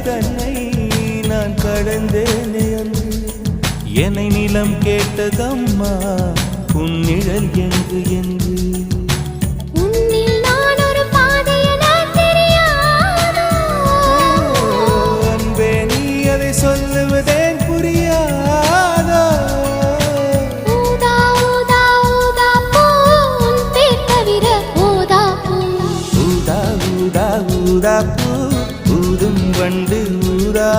தன்னை நான் கடந்தேனே அன்று என்னை நிலம் கேட்டதம்மா உன்னிழல் என்று என்று அன்பே நீ அதை சொல்லுவதேன் புரியாதோ ஊதா ஊதா ஊதா பூ ஊதும் வண்டு ஊரா